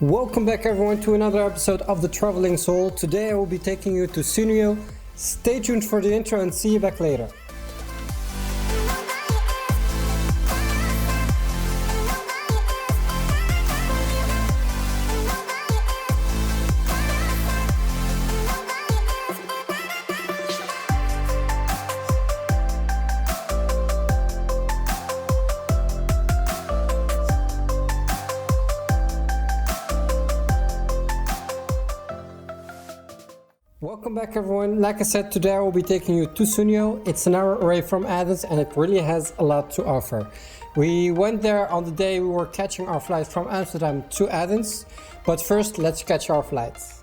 Welcome back everyone to another episode of The Traveling Soul. Today I will be taking you to Sounio. Stay tuned for the intro and see you back later. Welcome back everyone. Like I said, today I will be taking you to Sounio. It's an hour away from Athens and it really has a lot to offer. We went there on the day we were catching our flight from Amsterdam to Athens. But first, let's catch our flights.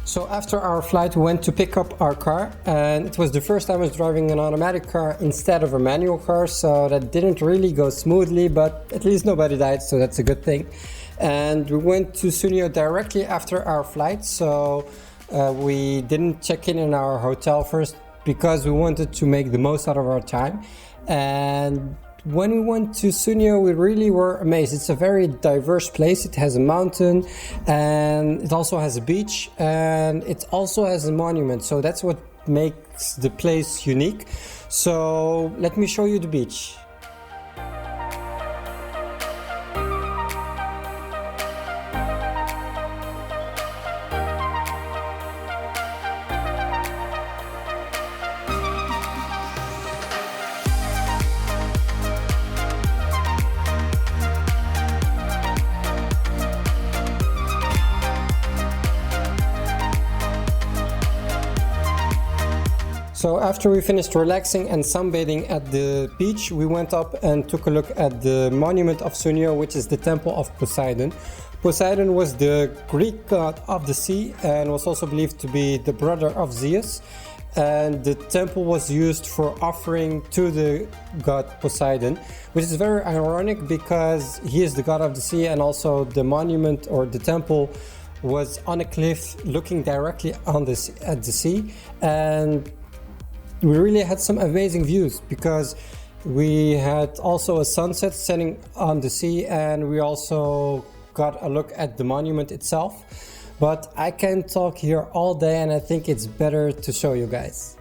So after our flight, we went to pick up our car, and it was the first time I was driving an automatic car instead of a manual car, so that didn't really go smoothly, but at least nobody died, so that's a good thing. And we went to Sounio directly after our flight, so we didn't check in our hotel first because we wanted to make the most out of our time. And when we went to Sounio, we really were amazed. It's a very diverse place. It has a mountain and it also has a beach and it also has a monument. So that's what makes the place unique. So let me show you the beach. So after we finished relaxing and sunbathing at the beach, we went up and took a look at the monument of Sounio, which is the temple of Poseidon. Poseidon was the Greek god of the sea and was also believed to be the brother of Zeus. And the temple was used for offering to the god Poseidon, which is very ironic because he is the god of the sea, and also the monument or the temple was on a cliff looking directly on at the sea. And we really had some amazing views because we had also a sunset setting on the sea, and we also got a look at the monument itself. But I can talk here all day and I think it's better to show you guys.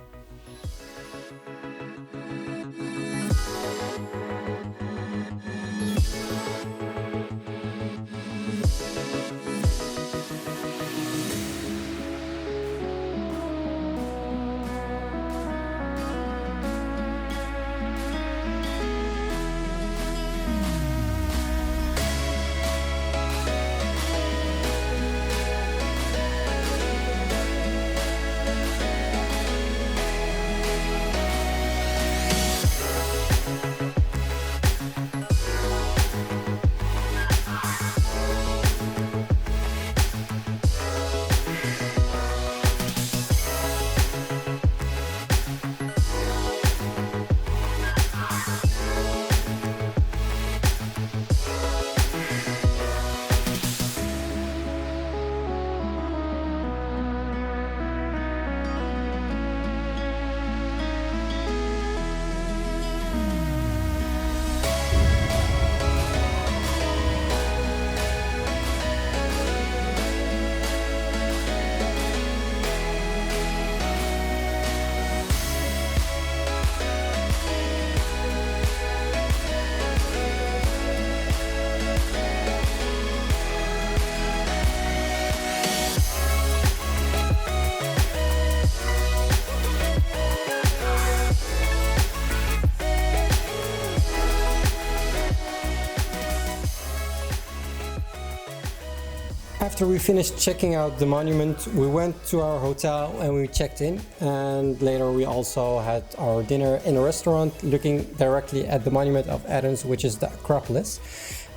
After we finished checking out the monument, we went to our hotel and we checked in, and later we also had our dinner in a restaurant looking directly at the monument of Athens, which is the Acropolis.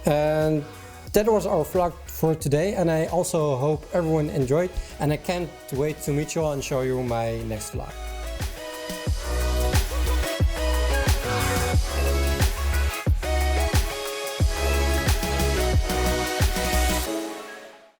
And that was our vlog for today, and I also hope everyone enjoyed, and I can't wait to meet you all and show you my next vlog.